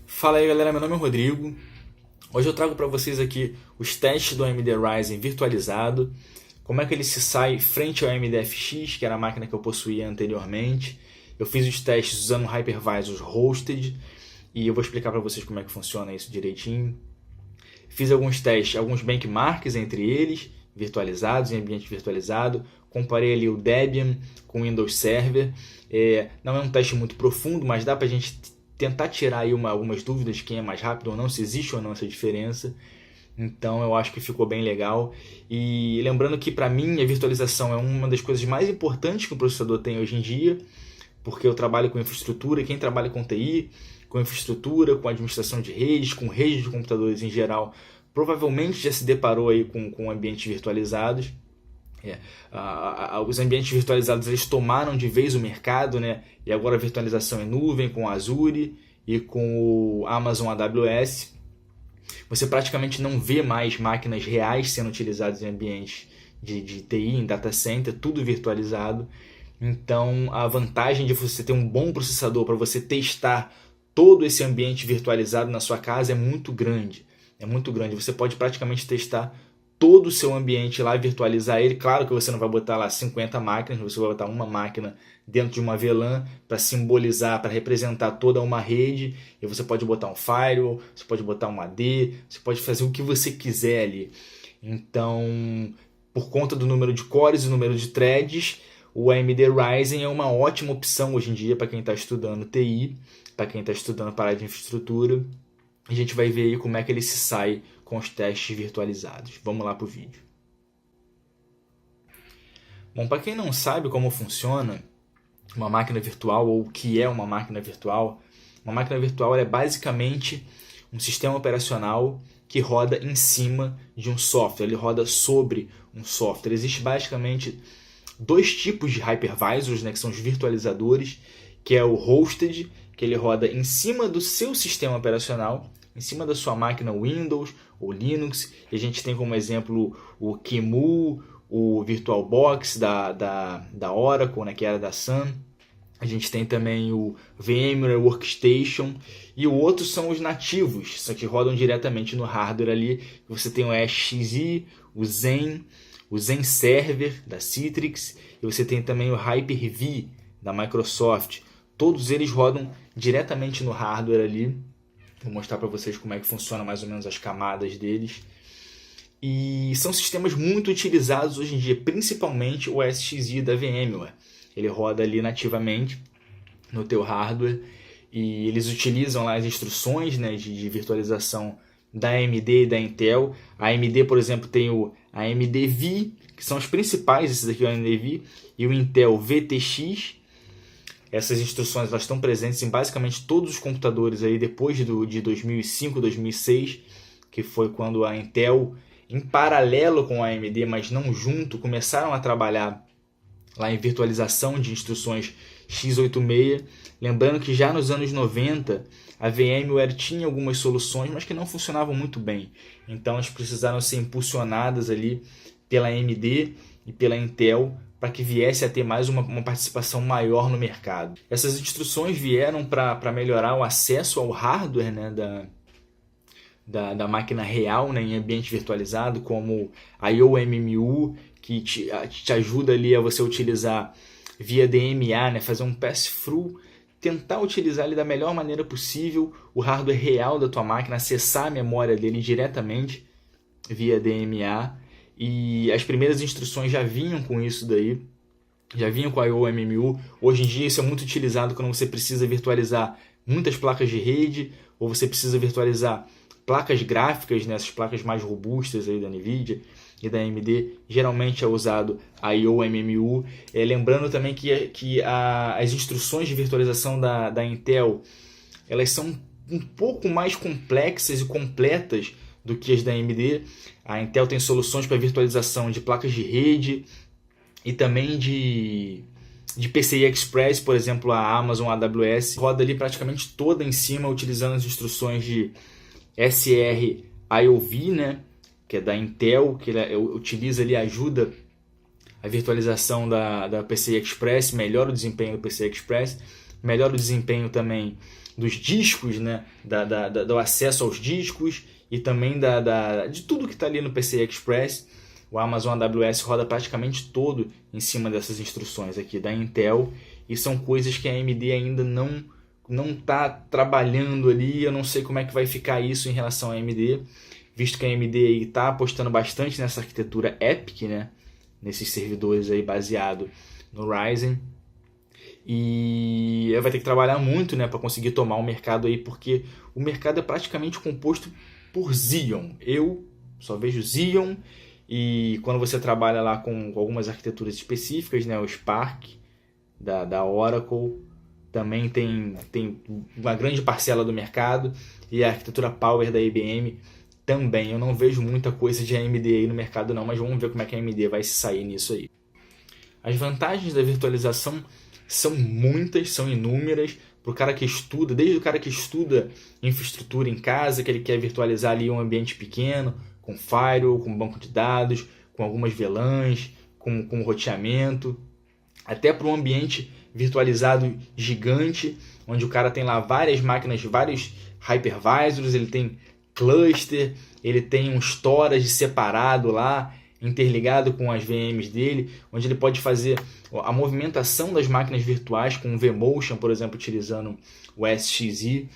Fala aí galera, meu nome é Rodrigo. Hoje eu trago para vocês aqui os testes do AMD Ryzen virtualizado, como é que ele se sai frente ao AMD FX, que era a máquina que eu possuía anteriormente. Eu fiz os testes usando o Hypervisor Hosted e eu vou explicar para vocês como é que funciona isso direitinho. Fiz alguns testes, alguns benchmarks entre eles, virtualizados, em ambiente virtualizado. Comparei ali o Debian com o Windows Server. Não é um teste muito profundo, mas dá para a gente tentar tirar aí algumas dúvidas de quem é mais rápido ou não, se existe ou não essa diferença. Então eu acho que ficou bem legal. E lembrando que para mim a virtualização é uma das coisas mais importantes que o processador tem hoje em dia, porque eu trabalho com infraestrutura, e quem trabalha com TI, com infraestrutura, com administração de redes, com redes de computadores em geral, provavelmente já se deparou aí com ambientes virtualizados. Os ambientes virtualizados eles tomaram de vez o mercado, né? E agora a virtualização em nuvem com o Azure e com o Amazon AWS. Você praticamente não vê mais máquinas reais sendo utilizadas em ambientes de TI, em data center, tudo virtualizado. Então a vantagem de você ter um bom processador para você testar todo esse ambiente virtualizado na sua casa é muito grande. É muito grande. Você pode praticamente testar todo o seu ambiente lá, virtualizar ele. Claro que você não vai botar lá 50 máquinas, você vai botar uma máquina dentro de uma VLAN para simbolizar, para representar toda uma rede. E você pode botar um firewall, você pode botar um AD, você pode fazer o que você quiser ali. Então, por conta do número de cores e número de threads, o AMD Ryzen é uma ótima opção hoje em dia para quem está estudando TI, para quem está estudando para a área de infraestrutura. A gente vai ver aí como é que ele se sai com os testes virtualizados. Vamos lá para o vídeo. Bom, para quem não sabe como funciona uma máquina virtual ou o que é uma máquina virtual é basicamente um sistema operacional que roda em cima de um software, ele roda sobre um software. Existe basicamente dois tipos de hypervisors, né, que são os virtualizadores, que é o hosted, que ele roda em cima do seu sistema operacional, em cima da sua máquina Windows ou Linux. E a gente tem como exemplo o QEMU, o VirtualBox da Oracle, né, que era da Sun. A gente tem também o VMware Workstation. E o outro são os nativos, só que rodam diretamente no hardware ali. Você tem o ESXi, o Zen Server da Citrix. E você tem também o Hyper-V da Microsoft. Todos eles rodam diretamente no hardware ali. Vou mostrar para vocês como é que funciona mais ou menos as camadas deles. E são sistemas muito utilizados hoje em dia, principalmente o ESXi da VMware. Ele roda ali nativamente no teu hardware e eles utilizam lá as instruções, né, de virtualização da AMD e da Intel. A AMD, por exemplo, tem o AMD-V, que são os principais, esses aqui é o AMD-V, e o Intel VTX. Essas instruções elas estão presentes em basicamente todos os computadores aí depois de 2005, 2006, que foi quando a Intel, em paralelo com a AMD, mas não junto, começaram a trabalhar lá em virtualização de instruções x86. Lembrando que já nos anos 90 a VMware tinha algumas soluções, mas que não funcionavam muito bem. Então elas precisaram ser impulsionadas ali pela AMD e pela Intel para que viesse a ter mais uma participação maior no mercado. Essas instruções vieram para melhorar o acesso ao hardware, né, da máquina real, né, em ambiente virtualizado, como a IOMMU, que te ajuda ali a você utilizar via DMA, né, fazer um pass-through, tentar utilizar ali da melhor maneira possível o hardware real da tua máquina, acessar a memória dele diretamente via DMA. E as primeiras instruções já vinham com isso daí, já vinham com a IOMMU. Hoje em dia isso é muito utilizado quando você precisa virtualizar muitas placas de rede, ou você precisa virtualizar placas gráficas, né, essas placas mais robustas aí da NVIDIA e da AMD. Geralmente é usado a IOMMU. Lembrando também que as instruções de virtualização da Intel elas são um pouco mais complexas e completas do que as da AMD. A Intel tem soluções para virtualização de placas de rede e também de PCI Express, por exemplo, a Amazon AWS roda ali praticamente toda em cima utilizando as instruções de SR-IOV, né, que é da Intel, que utiliza ali, ajuda a virtualização da PCI Express, melhora o desempenho do PCI Express, melhora o desempenho também dos discos, né? Do acesso aos discos e também de tudo que está ali no PCI Express. O Amazon AWS roda praticamente todo em cima dessas instruções aqui da Intel, e são coisas que a AMD ainda não está trabalhando ali. Eu não sei como é que vai ficar isso em relação à AMD, visto que a AMD está apostando bastante nessa arquitetura EPYC, né? Nesses servidores aí baseado no Ryzen, e vai ter que trabalhar muito, né, para conseguir tomar o mercado aí, porque o mercado é praticamente composto por Xeon. Eu só vejo Xeon. E quando você trabalha lá com algumas arquiteturas específicas, né, o Spark da Oracle também tem uma grande parcela do mercado, e a arquitetura Power da IBM também. Eu não vejo muita coisa de AMD aí no mercado não, mas vamos ver como é que a AMD vai se sair nisso aí. As vantagens da virtualização são muitas, são inúmeras, para o cara que estuda, desde o cara que estuda infraestrutura em casa, que ele quer virtualizar ali um ambiente pequeno, com firewall, com banco de dados, com algumas VLANs, com roteamento, até para um ambiente virtualizado gigante, onde o cara tem lá várias máquinas, vários hypervisors, ele tem cluster, ele tem um storage separado lá, interligado com as VMs dele, onde ele pode fazer a movimentação das máquinas virtuais com o vMotion, por exemplo, utilizando o SXI.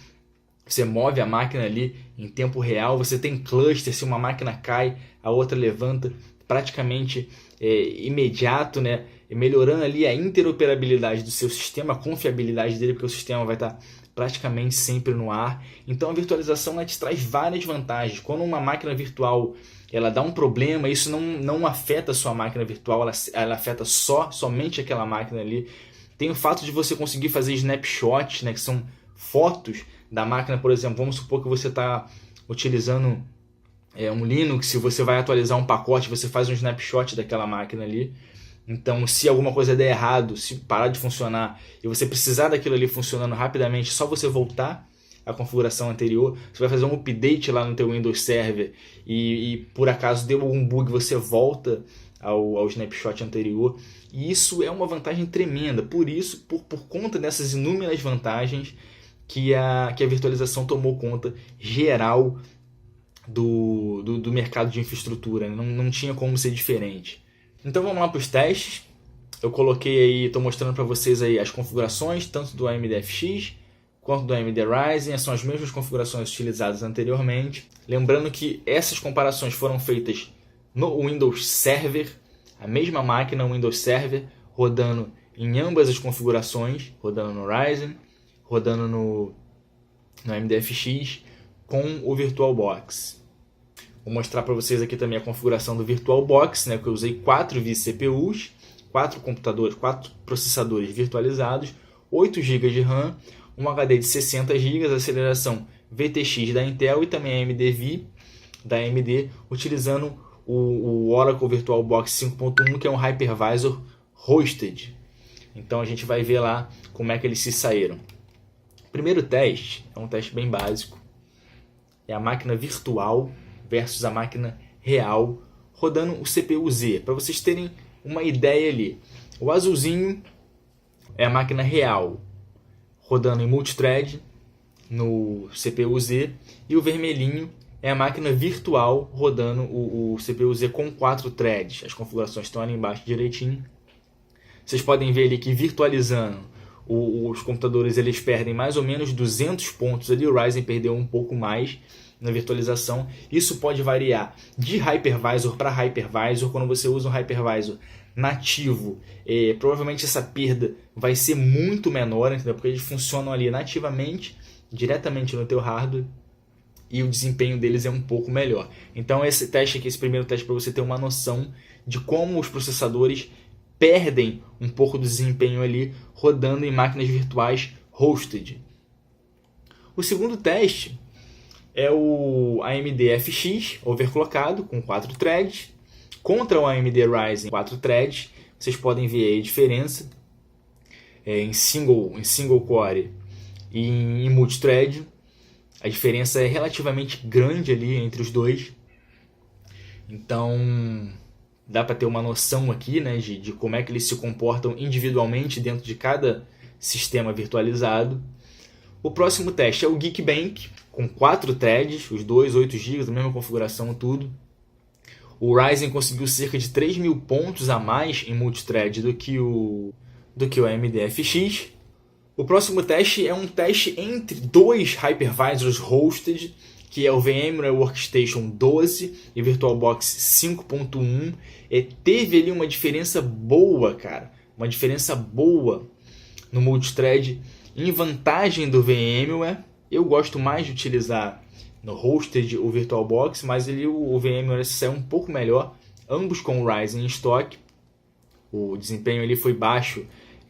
Você move a máquina ali em tempo real, você tem cluster, se uma máquina cai, a outra levanta, praticamente imediato, né? Melhorando ali a interoperabilidade do seu sistema, a confiabilidade dele, porque o sistema vai estar praticamente sempre no ar. Então a virtualização ela te traz várias vantagens. Quando uma máquina virtual ela dá um problema, isso não afeta a sua máquina virtual, ela afeta somente aquela máquina ali. Tem o fato de você conseguir fazer snapshots, né, que são fotos da máquina. Por exemplo, vamos supor que você está utilizando um Linux, se você vai atualizar um pacote, você faz um snapshot daquela máquina ali. Então, se alguma coisa der errado, se parar de funcionar e você precisar daquilo ali funcionando rapidamente, é só você voltar à configuração anterior. Você vai fazer um update lá no teu Windows Server e por acaso deu algum bug, você volta ao snapshot anterior. E isso é uma vantagem tremenda. Por isso, por conta dessas inúmeras vantagens, que a virtualização tomou conta geral do mercado de infraestrutura. Não tinha como ser diferente. Então vamos lá para os testes. Eu coloquei aí, estou mostrando para vocês aí as configurações, tanto do AMD FX quanto do AMD Ryzen. São as mesmas configurações utilizadas anteriormente. Lembrando que essas comparações foram feitas no Windows Server, a mesma máquina Windows Server, rodando em ambas as configurações, rodando no Ryzen, rodando no AMD FX com o VirtualBox. Vou mostrar para vocês aqui também a configuração do VirtualBox, né, que eu usei 4 vCPUs, 4 processadores virtualizados, 8 GB de RAM, um HD de 60 GB, aceleração VTX da Intel e também AMD da AMD, utilizando o Oracle VirtualBox 5.1, que é um hypervisor hosted. Então a gente vai ver lá como é que eles se saíram. O primeiro teste é um teste bem básico. É a máquina virtual versus a máquina real, rodando o CPU-Z. Para vocês terem uma ideia ali, o azulzinho é a máquina real, rodando em multithread no CPU-Z, e o vermelhinho é a máquina virtual, rodando o CPU-Z com 4 threads. As configurações estão ali embaixo direitinho. Vocês podem ver ali que virtualizando os computadores, eles perdem mais ou menos 200 pontos ali. O Ryzen perdeu um pouco mais na virtualização. Isso pode variar de hypervisor para hypervisor. Quando você usa um hypervisor nativo, provavelmente essa perda vai ser muito menor, entendeu? Porque eles funcionam ali nativamente, diretamente no teu hardware, e o desempenho deles é um pouco melhor. Então esse teste aqui, esse primeiro teste, para você ter uma noção de como os processadores perdem um pouco do desempenho ali rodando em máquinas virtuais hosted. O segundo teste é o AMD FX overclockado com 4 threads contra o AMD Ryzen 4 threads. Vocês podem ver aí a diferença em single core e em multithread. A diferença é relativamente grande ali entre os dois. Então dá para ter uma noção aqui, né, de como é que eles se comportam individualmente dentro de cada sistema virtualizado. O próximo teste é o Geekbench, com 4 threads, os dois 8 GB, a mesma configuração, tudo. O Ryzen conseguiu cerca de 3.000 pontos a mais em multithread do que o AMD FX. O próximo teste é um teste entre dois hypervisors hosted, que é o VMware Workstation 12 e VirtualBox 5.1. Teve ali uma diferença boa, cara. Uma diferença boa no multithread em vantagem do VMware. Eu gosto mais de utilizar no hosted o VirtualBox, mas o VMware saiu um pouco melhor, ambos com o Ryzen em estoque. O desempenho ali foi baixo,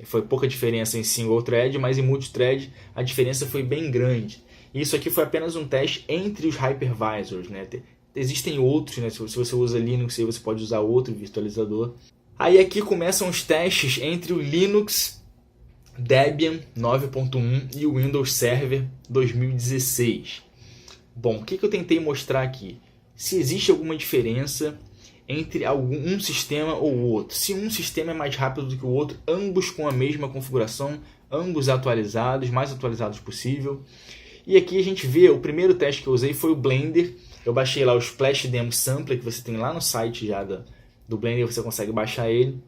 foi pouca diferença em single thread, mas em multithread a diferença foi bem grande. Isso aqui foi apenas um teste entre os hypervisors, né? Existem outros, né? Se você usa Linux, você pode usar outro virtualizador. Aí aqui começam os testes entre o Linux Debian 9.1 e o Windows Server 2016. Bom, o que eu tentei mostrar aqui? Se existe alguma diferença entre um sistema ou outro. Se um sistema é mais rápido do que o outro, ambos com a mesma configuração, ambos atualizados, mais atualizados possível. E aqui a gente vê, o primeiro teste que eu usei foi o Blender. Eu baixei lá o Splash Demo Sampler, que você tem lá no site já do Blender, você consegue baixar ele.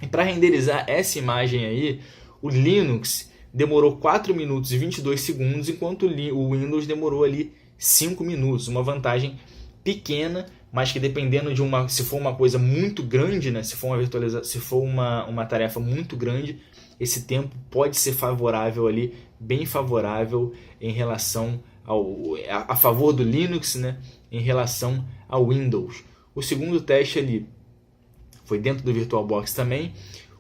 E para renderizar essa imagem aí, o Linux demorou 4 minutos e 22 segundos, enquanto o Windows demorou ali 5 minutos. Uma vantagem pequena, mas que dependendo se for uma coisa muito grande, né, se for uma tarefa muito grande, esse tempo pode ser favorável ali, bem favorável em relação a favor do Linux, né, em relação ao Windows. O segundo teste ali foi dentro do VirtualBox também,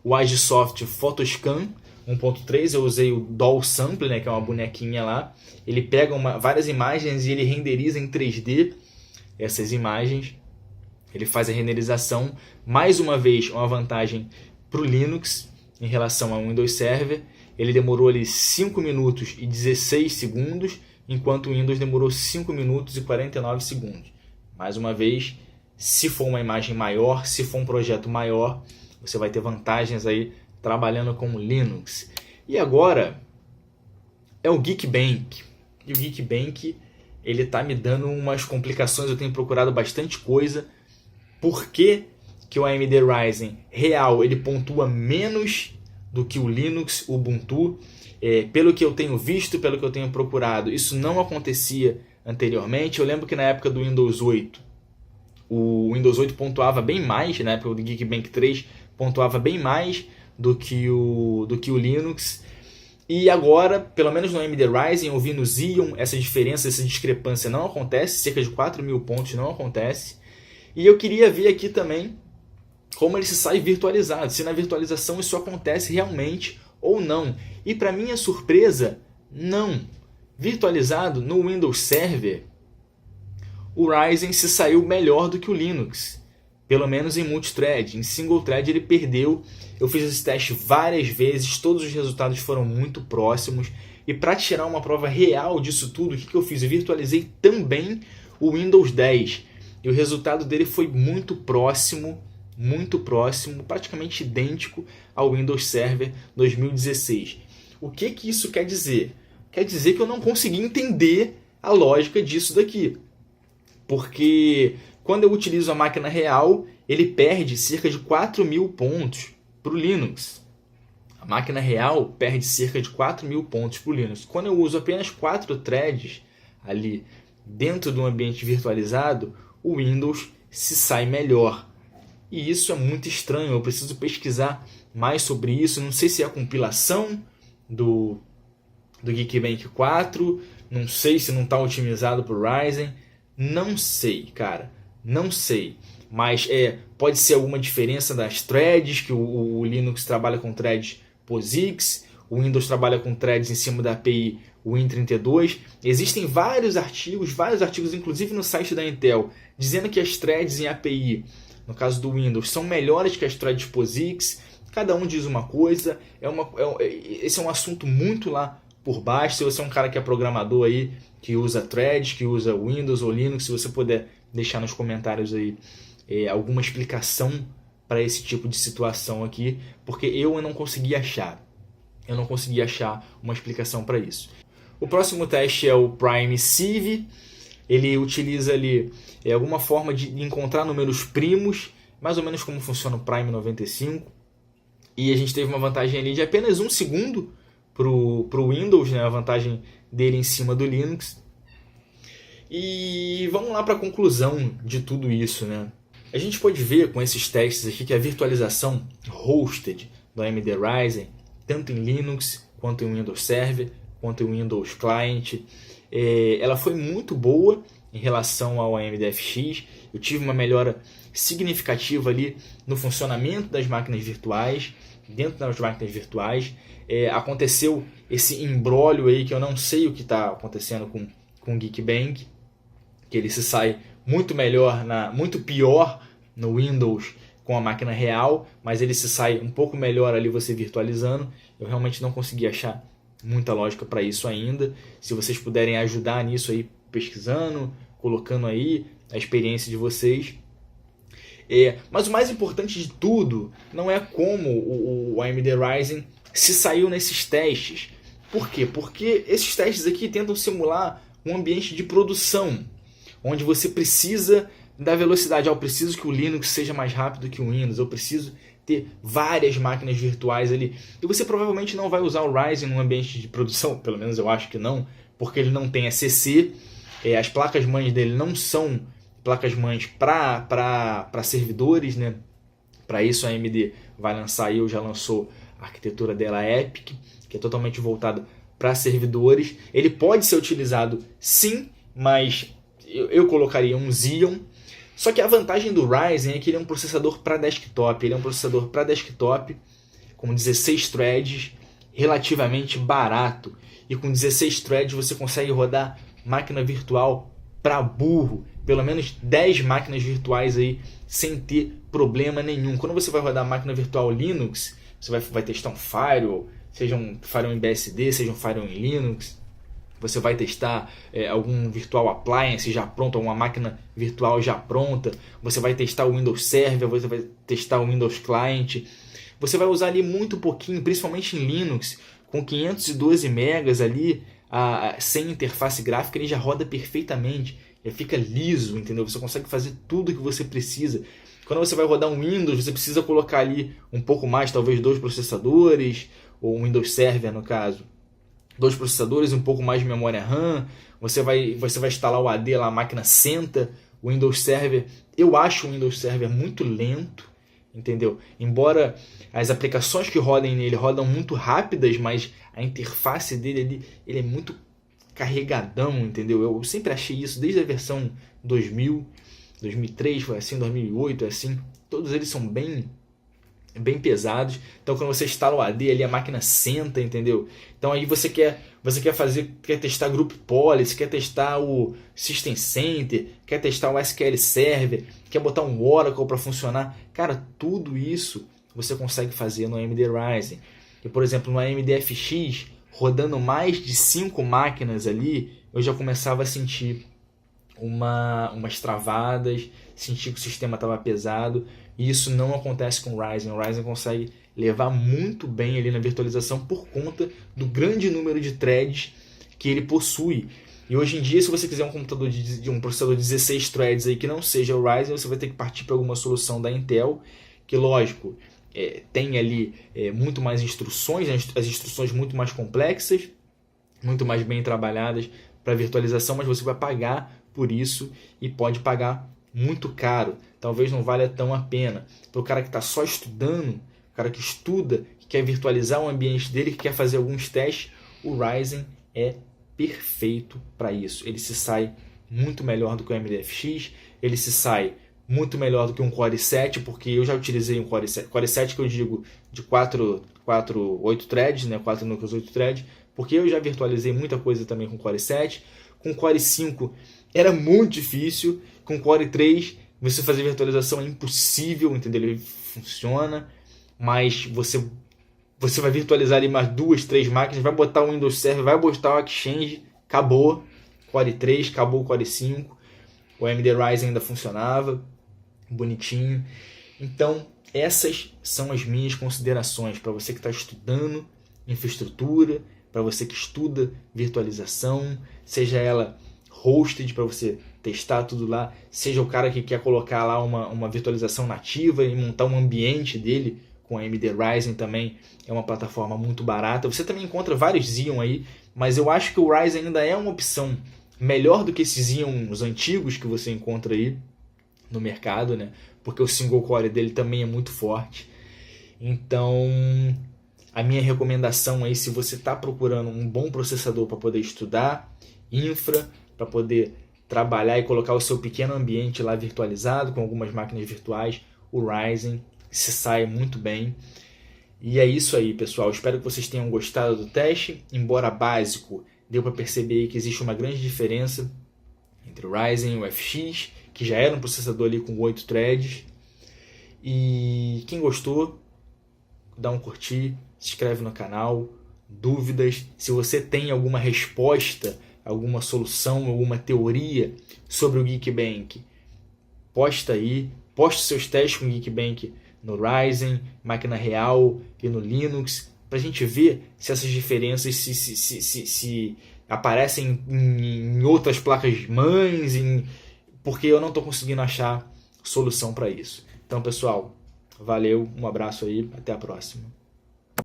o Agisoft Photoscan 1.3, eu usei o Doll Sampler, né, que é uma bonequinha lá. Ele pega várias imagens e ele renderiza em 3D essas imagens. Ele faz a renderização. Mais uma vez, uma vantagem para o Linux em relação ao Windows Server. Ele demorou ali 5 minutos e 16 segundos, enquanto o Windows demorou 5 minutos e 49 segundos. Mais uma vez, se for uma imagem maior, se for um projeto maior, você vai ter vantagens aí trabalhando com Linux. E agora é o Geekbench. E o Geekbench, ele tá me dando umas complicações, eu tenho procurado bastante coisa. Por que o AMD Ryzen real ele pontua menos do que o Linux Ubuntu? Pelo que eu tenho visto, pelo que eu tenho procurado, isso não acontecia anteriormente. Eu lembro que na época do Windows 8, o Windows 8 pontuava bem mais, na época do Geekbench 3 pontuava bem mais do que o Linux. E agora, pelo menos no AMD Ryzen, eu vi no Xeon, essa diferença, essa discrepância não acontece, cerca de 4.000 pontos não acontece. E eu queria ver aqui também como ele se sai virtualizado, se na virtualização isso acontece realmente ou não. E para minha surpresa, não. Virtualizado no Windows Server, o Ryzen se saiu melhor do que o Linux. Pelo menos em multithread. Em single thread ele perdeu. Eu fiz esse teste várias vezes, todos os resultados foram muito próximos. E para tirar uma prova real disso tudo, o que eu fiz? Eu virtualizei também o Windows 10. E o resultado dele foi muito próximo, praticamente idêntico ao Windows Server 2016. O que isso quer dizer? Quer dizer que eu não consegui entender a lógica disso daqui. Porque quando eu utilizo a máquina real, ele perde cerca de 4.000 pontos para o Linux. A máquina real perde cerca de 4.000 pontos para o Linux. Quando eu uso apenas 4 threads ali dentro de um ambiente virtualizado, o Windows se sai melhor. E isso é muito estranho, eu preciso pesquisar mais sobre isso. Não sei se é a compilação do Geekbench 4, não sei se não está otimizado para o Ryzen. Não sei, cara, não sei. Mas pode ser alguma diferença das threads, que o Linux trabalha com threads POSIX, o Windows trabalha com threads em cima da API Win32. Existem vários artigos inclusive no site da Intel, dizendo que as threads em API, no caso do Windows, são melhores que as threads POSIX. Cada um diz uma coisa, esse é um assunto muito lá por baixo. Se você é um cara que é programador aí, que usa threads, que usa Windows ou Linux, se você puder deixar nos comentários aí alguma explicação para esse tipo de situação aqui, porque eu não consegui achar uma explicação para isso. O próximo teste é o Prime Sieve. Ele utiliza ali alguma forma de encontrar números primos, mais ou menos como funciona o Prime 95. E a gente teve uma vantagem ali de apenas 1 segundo para o Windows, né? A vantagem dele em cima do Linux. E vamos lá para a conclusão de tudo isso, né? A gente pode ver com esses testes aqui que a virtualização hosted do AMD Ryzen, tanto em Linux, quanto em Windows Server, quanto em Windows Client, ela foi muito boa em relação ao AMD FX. Eu tive uma melhora significativa ali no funcionamento das máquinas virtuais, dentro das máquinas virtuais. Aconteceu esse imbróglio aí que eu não sei o que está acontecendo com o Geekbench, que ele se sai muito melhor, muito pior no Windows com a máquina real, mas ele se sai um pouco melhor ali você virtualizando. Eu realmente não consegui achar muita lógica para isso ainda. Se vocês puderem ajudar nisso aí, pesquisando, colocando aí a experiência de vocês. Mas o mais importante de tudo não é como o AMD Ryzen se saiu nesses testes. Por quê? Porque esses testes aqui tentam simular um ambiente de produção, onde você precisa da velocidade. Eu preciso que o Linux seja mais rápido que o Windows, eu preciso ter várias máquinas virtuais ali. E você provavelmente não vai usar o Ryzen num ambiente de produção, pelo menos eu acho que não, porque ele não tem ACC, as placas-mães dele não são placas-mães para servidores, né? Para isso a AMD vai lançar, e já lançou a arquitetura dela EPIC, que é totalmente voltada para servidores. Ele pode ser utilizado sim, mas eu colocaria um Xeon. Só que a vantagem do Ryzen é que ele é um processador para desktop. Ele é um processador para desktop com 16 threads, relativamente barato. E com 16 threads você consegue rodar máquina virtual para burro. Pelo menos 10 máquinas virtuais aí sem ter problema nenhum. Quando você vai rodar máquina virtual Linux, você vai testar um firewall, seja um firewall em BSD, seja um firewall em Linux. Você vai testar algum virtual appliance já pronto, alguma máquina virtual já pronta. Você vai testar o Windows Server, você vai testar o Windows Client. Você vai usar ali muito pouquinho, principalmente em Linux, com 512 megas ali, sem interface gráfica, ele já roda perfeitamente. Já fica liso, entendeu? Você consegue fazer tudo o que você precisa. Quando você vai rodar um Windows, você precisa colocar ali um pouco mais, talvez 2 processadores, ou um Windows Server no caso. 2 processadores, um pouco mais de memória RAM, você vai instalar o AD lá, a máquina senta, o Windows Server. Eu acho o Windows Server muito lento, entendeu? Embora as aplicações que rodem nele rodam muito rápidas, mas a interface dele ali, ele é muito carregadão, entendeu? Eu sempre achei isso desde a versão 2000, 2003 foi assim, 2008 é assim, todos eles são bem pesados. Então quando você instala o AD ali, a máquina senta, entendeu? Então aí você quer testar Group Policy, quer testar o System Center, quer testar o SQL Server, quer botar um Oracle para funcionar. Cara, tudo isso você consegue fazer no AMD Ryzen. E por exemplo, no AMD FX, rodando mais de 5 máquinas ali, eu já começava a sentir umas travadas, sentir que o sistema estava pesado. E isso não acontece com o Ryzen. O Ryzen consegue levar muito bem ali na virtualização por conta do grande número de threads que ele possui. E hoje em dia, se você quiser um computador um processador de 16 threads aí que não seja o Ryzen, você vai ter que partir para alguma solução da Intel, que lógico, tem ali muito mais instruções, as instruções muito mais complexas, muito mais bem trabalhadas para virtualização, mas você vai pagar por isso e pode pagar muito caro. Talvez não valha tão a pena. Para o cara que está só estudando, o cara que estuda, que quer virtualizar o ambiente dele, que quer fazer alguns testes, o Ryzen é perfeito para isso. Ele se sai muito melhor do que o AMD FX, ele se sai muito melhor do que um Core i7, porque eu já utilizei um Core i7 que eu digo de 8 threads, né, 4 núcleos, 8 threads, porque eu já virtualizei muita coisa também com Core i7. Com Core i5 era muito difícil, com Core i3 você fazer virtualização é impossível, entendeu? Ele funciona, mas você vai virtualizar ali mais 2, 3 máquinas, vai botar o Windows Server, vai botar o Exchange, acabou Core i3, acabou o Core i5, o AMD Ryzen ainda funcionava, bonitinho. Então, essas são as minhas considerações para você que está estudando infraestrutura, para você que estuda virtualização, seja ela hosted para você testar tudo lá, seja o cara que quer colocar lá uma virtualização nativa e montar um ambiente dele com a AMD Ryzen também é uma plataforma muito barata. Você também encontra vários Xeon aí, mas eu acho que o Ryzen ainda é uma opção melhor do que esses Xeons antigos que você encontra aí no mercado, né? Porque o single core dele também é muito forte. Então, a minha recomendação aí, se você está procurando um bom processador para poder estudar, infra, para poder trabalhar e colocar o seu pequeno ambiente lá virtualizado com algumas máquinas virtuais, o Ryzen se sai muito bem. E é isso aí, pessoal. Espero que vocês tenham gostado do teste. Embora básico, deu para perceber que existe uma grande diferença entre o Ryzen e o FX, que já era um processador ali com 8 threads. E quem gostou, dá um curtir, se inscreve no canal. Dúvidas, se você tem alguma resposta, alguma solução, alguma teoria sobre o Geekbench, posta aí, poste seus testes com o Geekbench no Ryzen, máquina real e no Linux, para a gente ver se essas diferenças se aparecem em outras placas mães, porque eu não estou conseguindo achar solução para isso. Então, pessoal, valeu, um abraço aí, até a próxima.